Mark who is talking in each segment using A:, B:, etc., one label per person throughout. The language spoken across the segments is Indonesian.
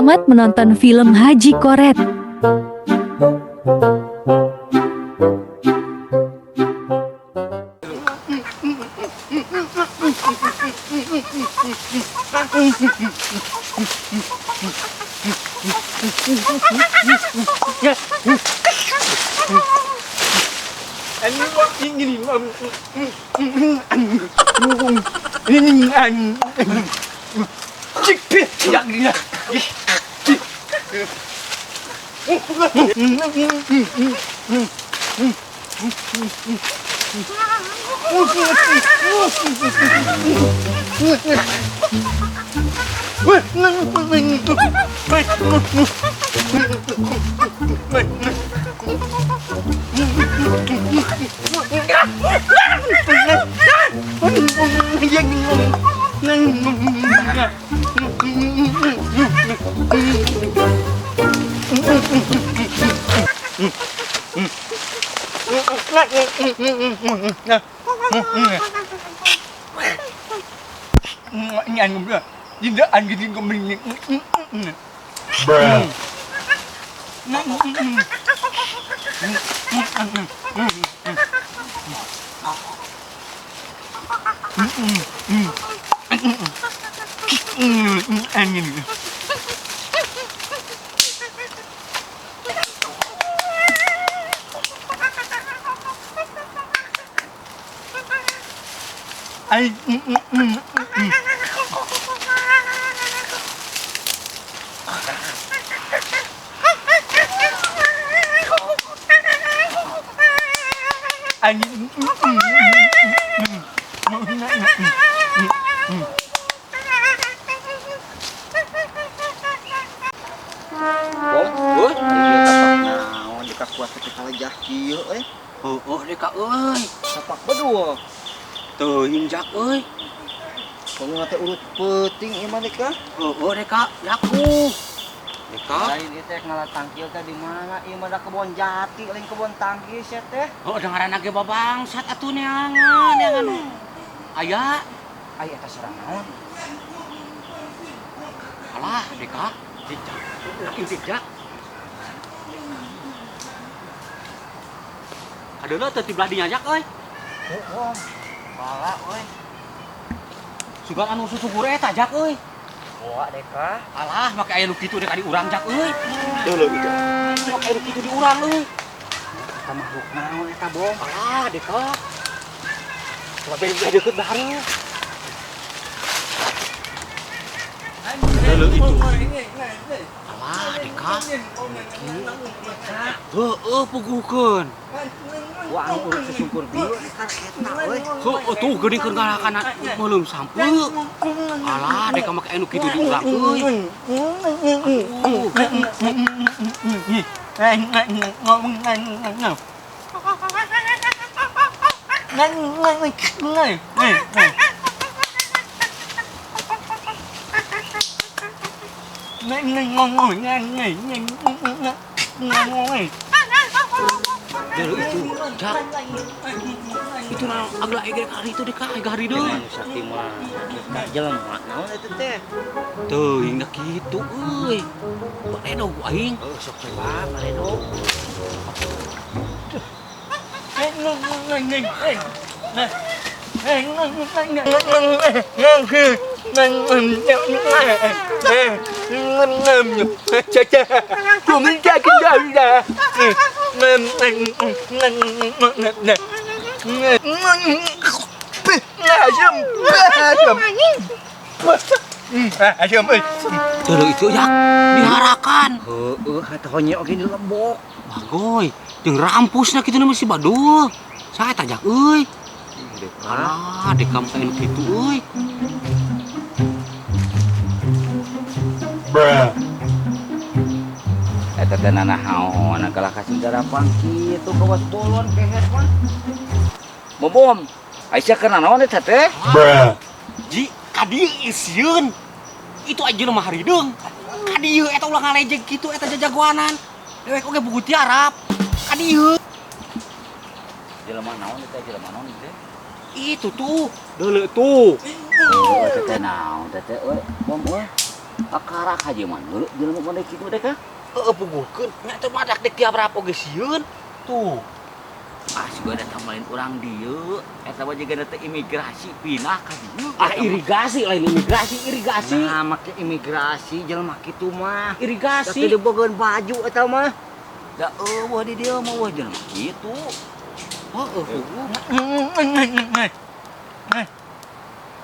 A: Selamat menonton film Haji Koret.
B: Deka euy,
C: Sapak berdua.
B: teu hinjak euy.
C: Kalau nanti urut peting ieu mah Deka.
B: Deka, laku. Deka.
C: Lain ieu teh ngalah tangkil teh di mana? Ieu mah da kebon jati, lain kebon tangkis ya teh.
B: Dengaran ge babangsat atuh neangan. Aya,
C: Aya eta sareng naon?
B: alah Deka. Hinjak. Hinjak. Adeuna teu tibelah dinyajak euy.
C: Heuh. Bala euy.
B: Sugan anu susugur eta jak euy.
C: Boa Deka.
B: Alah, make aya nu kitu Deka di urang jak euy.
C: Deuleuh gitu.
B: Make aya nu kitu di urang euy.
C: Eta makhluk naon eta bong?
B: Alah, Deka. Coba bener deukeut bahareu. Deuleuh itu. Alah, Deka. Heueuh puguhkeun.
C: Wah anu urut sesungkur bieu eta euy.
B: Tuh geuning ngarakan meuleum sampeu. Alah, Deka make anu kitu di urang euy. Deuleuh itu, Jak. Itu na agak egek hari itu Deka, egek hari deui.
C: Sakti mah Deka jelema naon eta teh?
B: Teu hingga kitu euy. Baledog aing.
C: Sok coba baledog.
B: Deuleuh itu Jak, diharakan.
C: Heueuh eta honye oge dilebok.
B: Bagoy, jeung rampusna kitu na si Badul. Sae eta Jak euy. Alah, Deka mah anu kitu euy.
C: Eta teh nanaon kalah kasih garapan kitu kawas bolon kehet mah. Bom, Aisyah keur nanaon eta teh?
B: Ji, kadieu isieun. Itu aja mah harideung. Kadieu eta ulah ngalejeg kitu eta jajagoanan. Dewek oge buku tiarap. Kadieu.
C: Jelema naon eta jelema naon teh?
B: Itu tuh, deuleu tuh.
C: Oh, teh naon teh euy, bom euy. akarak aja mana jelema mana kitu deh kah?
B: Pugukeun nya teh madak dek tiap rapo geus sieun. Tuh.
C: Juga ada tambahin orang dia eta mah juga teh imigrasi pindah ka dieu.
B: Irigasi lain irigasi.
C: Nah, make imigrasi jelema kitu mah.
B: Irigasi.
C: Tapi dibogeun baju eta mah. Da eueuh di dieu mah wah jelema kitu.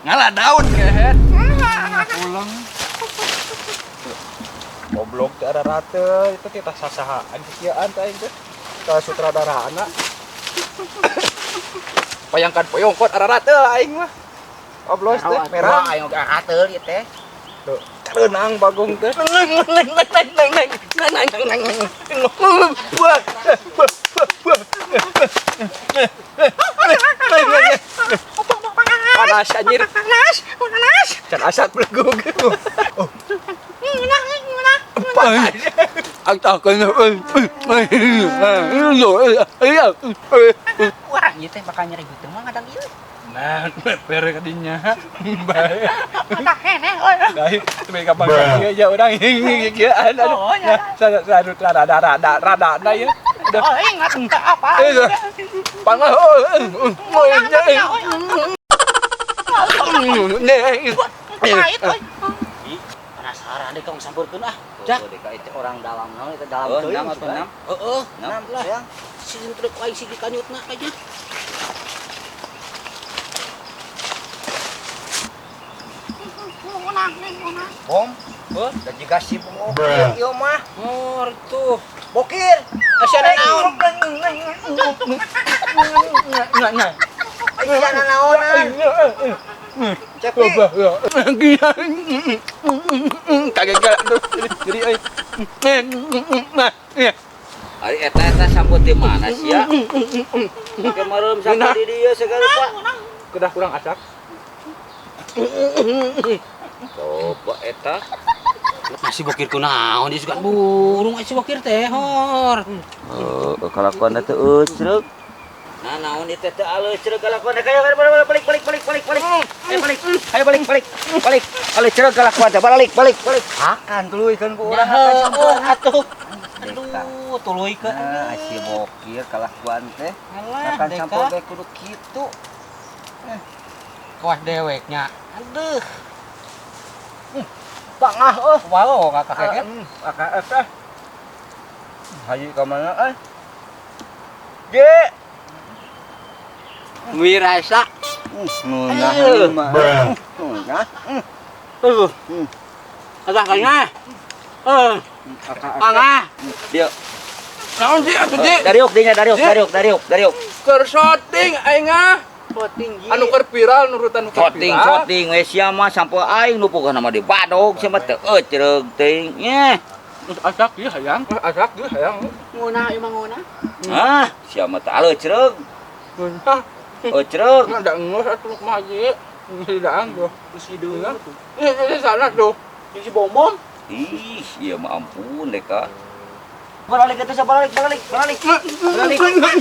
B: Ngalah daun kehet. Pulang. Goblok teh ada rate itu kita sasahaan kieuan teh aing teh. Ka sutradara anak. Payangkan poyongkot ada rate aing mah. Oblos teh merah
C: ayo ge akateul ieu teh.
B: Tuh, renang bagong teh. Panas anjir. Panas. Can asap belegug. Ang takon na.
C: Wah, ieu teh bakal nyerigeuteun mah ngadang ieu.
B: Nah, pere kadinya. Bae. Dai, teu ka bangga ya urang kieuan. Sadut rada na ieu.
C: Oh, ingat apa?
B: Pangah.
C: Penasaran deh kong sampeurkeun ah. Jak, itu orang dalam naon itu dalam teuing. 6 atau 6? Heeh, 6 lah.
B: Sing truk aing sigi kanyutna aja.
C: Bom, dan juga si bokir ieu mah.
B: Tuh.
C: Bokir,
B: Asyana naon?
C: asyana naonan. Cepi.
B: Kagak jadi euy.
C: Ari eta sambut di mana sih ya? Kemarin sampai di dieu segala Pak.
B: Kudah kurang asak.
C: Coba eta.
B: Masih bokir kunaon dia suka burung si bokir teh hor.
C: Kalakuan teh euceuk. Nah, naon ieu teh aleuh ceureuh kalakuan teh balik. Ayo balik. Aleuh ceureuh kalakuan teh balik. Akan tuluikeun ku urang
B: Atuh. Aduh, tuluikeun.
C: Nah, si bokir kalakuan teh.
B: Alah,
C: Akan campur bae kudu kitu.
B: Kawas deweknya. Aduh.
C: Pangah
B: Wow, kakak keket.
C: Kakak eta. Haji ka mana Ge.
B: Wirasa.
C: Nunah mah. Nunah.
B: Tuh. Kakaknya. Pangah.
C: Dia.
B: Naon sih atuh di?
C: Dariuk dinya Dariuk.
B: Keur shooting aing ah. Anu keur viral nurutan nu keur viral.
C: Shooting we sia mah sampe aing nu pukul nama di badog sia mah teu eucereug teuing.
B: Asak ieu hayang. Asak ieu hayang.
D: Nguna ieu mah nguna.
C: Hah, sia mah teu aleucereug.
B: Nah,
C: Eucereug.
B: ada ngos atuh mah haji. Ngidaan tuh. Geus hideung. Ini sana tuh. Di si Bomom.
C: Ih, ieu mah ampun deh Kak. Balik eta balik. Balik eta mah.